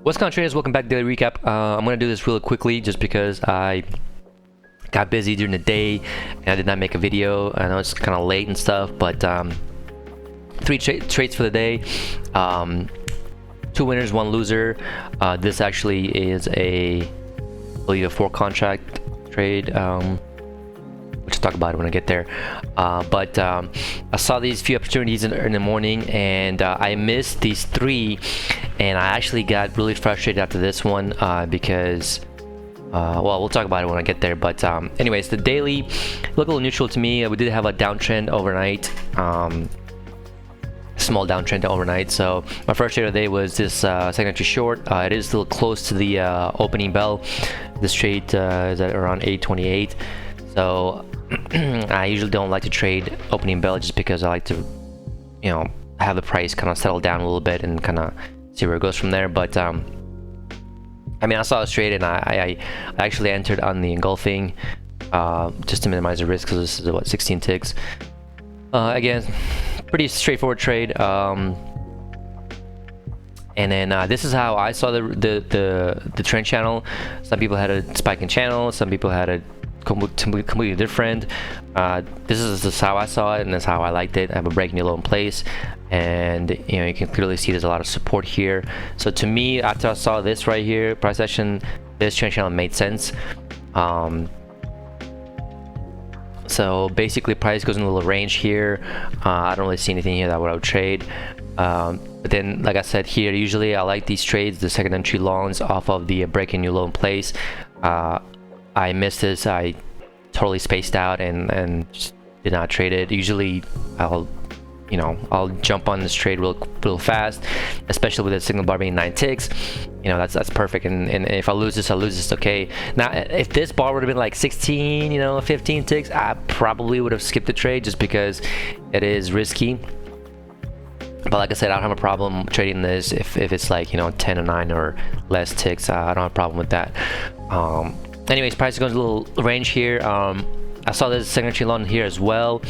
What's going on, traders? Welcome back to Daily Recap. I'm going to do this really quickly just because I got busy during the day and I did not make a video. I know it's kind of late and stuff, but three trades for the day. Two winners, one loser. This actually is I believe a 4-contract trade. Which I'll talk about it when I get there. I saw these few opportunities in the morning, and I missed these 3, and I actually got really frustrated after this one because well, we'll talk about it when I get there. But anyways, the daily looked a little neutral to me. We did have a downtrend overnight, small downtrend overnight. So my first trade of the day was this second entry short. It is still close to the opening bell. This trade is at around 8:28. So I usually don't like to trade opening bell just because I like to, you know, have the price kind of settle down a little bit and kind of see where it goes from there. But I mean, I saw this trade and I actually entered on the engulfing just to minimize the risk, because this is what, 16 ticks. Again, pretty straightforward trade. And then this is how I saw the trend channel. Some people had a spiking channel, some people had a completely different. This is how I saw it, and that's how I liked it. I have a breaking low in place, and you know, you can clearly see there's a lot of support here. So to me, after I saw this right here, price action, this trend channel made sense. So basically, price goes in a little range here. I don't really see anything here that I would trade. But then, like I said here, usually I like these trades, the second entry longs off of the breaking new low in place. I missed this. I totally spaced out and just did not trade it. Usually I'll jump on this trade real fast, especially with the signal bar being 9 ticks. You know, that's perfect. And if I lose this, okay. Now, if this bar would have been like 16, 15 ticks, I probably would have skipped the trade just because it is risky. But like I said, I don't have a problem trading this if it's like 10 or 9 or less ticks. I don't have a problem with that. Anyways, price goes a little range here. I saw this second entry long here as well.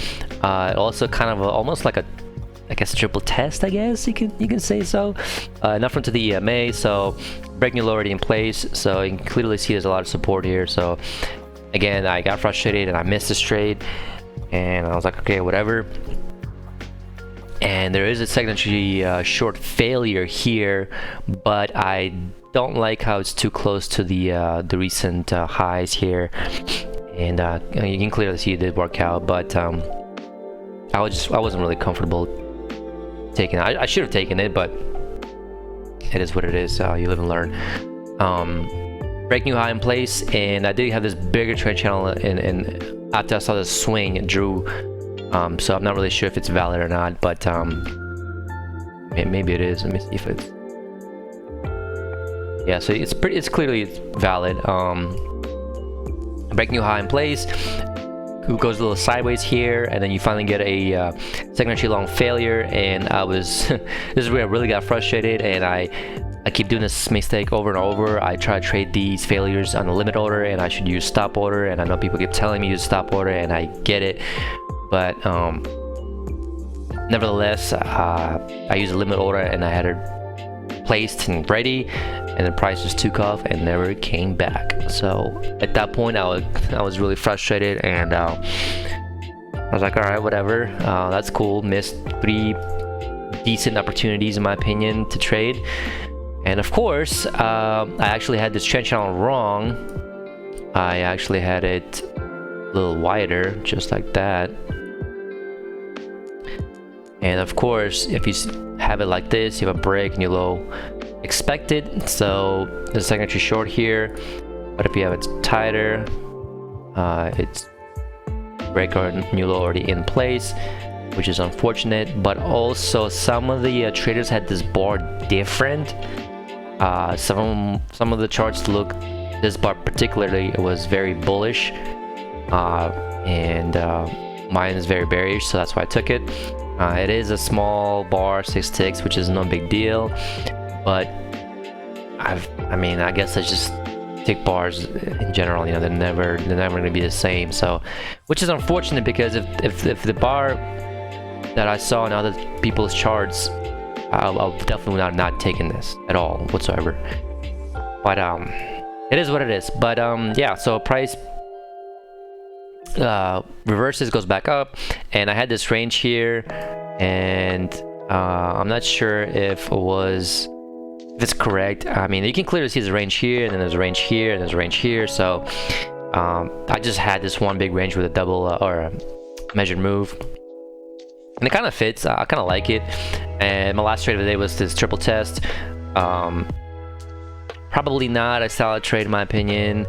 Also kind of almost like I guess triple test, I guess you can say so. Enough into the EMA, so breaking low already in place. So you can clearly see there's a lot of support here. So again, I got frustrated and I missed this trade, and I was like, okay, whatever. And there is a second entry short failure here, but I don't like how it's too close to the recent highs here. And you can clearly see it did work out, but I wasn't really comfortable taking it. I should have taken it, but it is what it is. You live and learn. Break new high in place, and I did have this bigger trend channel, and after I saw the swing, it drew. So I'm not really sure if it's valid or not, but maybe it is. Let me see if it's. Yeah, so it's clearly valid. Break new high in place. Who goes a little sideways here, and then you finally get a second entry long failure. And this is where I really got frustrated, and I keep doing this mistake over and over. I try to trade these failures on the limit order, and I should use stop order. And I know people keep telling me use stop order, and I get it, but nevertheless, I use a limit order, and I had it placed and ready, and the price just took off and never came back. So at that point, I was really frustrated, and I was like, all right, whatever, that's cool. Missed 3 decent opportunities in my opinion to trade, and of course I actually had this trend channel wrong. I actually had it a little wider, just like that. And of course, if you have it like this, you have a break and you low expected. So the second entry short here, but if you have it tighter, it's break or new low already in place, which is unfortunate. But also some of the traders had this bar different. Some of the charts look, this bar particularly was very bullish, and mine is very bearish, so that's why I took it. It is a small bar, 6 ticks, which is no big deal, but I mean, I guess I just tick bars in general. They're never going to be the same. So, which is unfortunate, because if the bar that I saw in other people's charts, I'll definitely not taking this at all whatsoever. but it is what it is. But yeah, so price reverses, goes back up, and I had this range here, and I'm not sure if it's correct. I mean, you can clearly see there's a range here, and then there's a range here, and there's a range here. So I just had this one big range with a double or a measured move, and it kind of fits. I kind of like it. And my last trade of the day was this triple test. Probably not a solid trade in my opinion,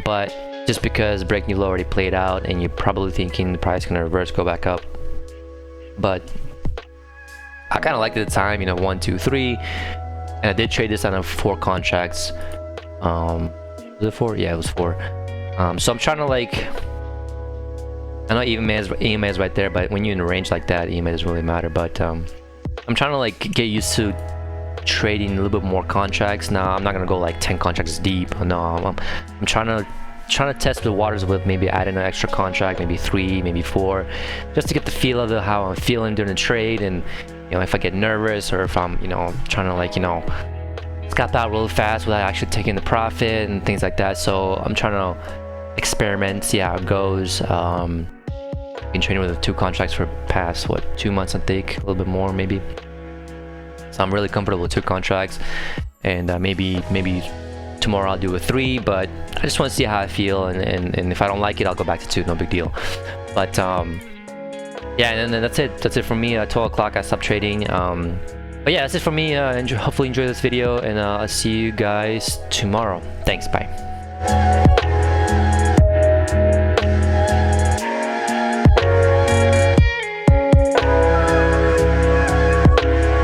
but just because break new low already played out, and you're probably thinking the price gonna reverse, go back up. But I kind of liked it at the time, you know, 1, 2, 3, and I did trade this on 4 contracts. Was it 4? Yeah, it was 4. So I'm trying to, like, I know EMA is right there, but when you're in a range like that, EMA doesn't really matter. But I'm trying to, like, get used to trading a little bit more contracts. Now I'm not gonna go like 10 contracts deep. No, I'm trying to test the waters with maybe adding an extra contract, maybe 3, maybe 4, just to get the feel of how I'm feeling during the trade. And you know, if I get nervous, or if I'm, you know, trying to, like, you know, scalp out really fast without actually taking the profit and things like that. So I'm trying to experiment, see how it goes. Been trading with 2 contracts for past 2 months, I think, a little bit more maybe. So I'm really comfortable with 2 contracts, and maybe tomorrow I'll do a 3, but I just want to see how I feel, and if I don't like it, I'll go back to 2, no big deal. But yeah, and then that's it for me. At 12 o'clock I stopped trading. But yeah, that's it for me. Hopefully enjoy this video, and I'll see you guys tomorrow. Thanks, bye.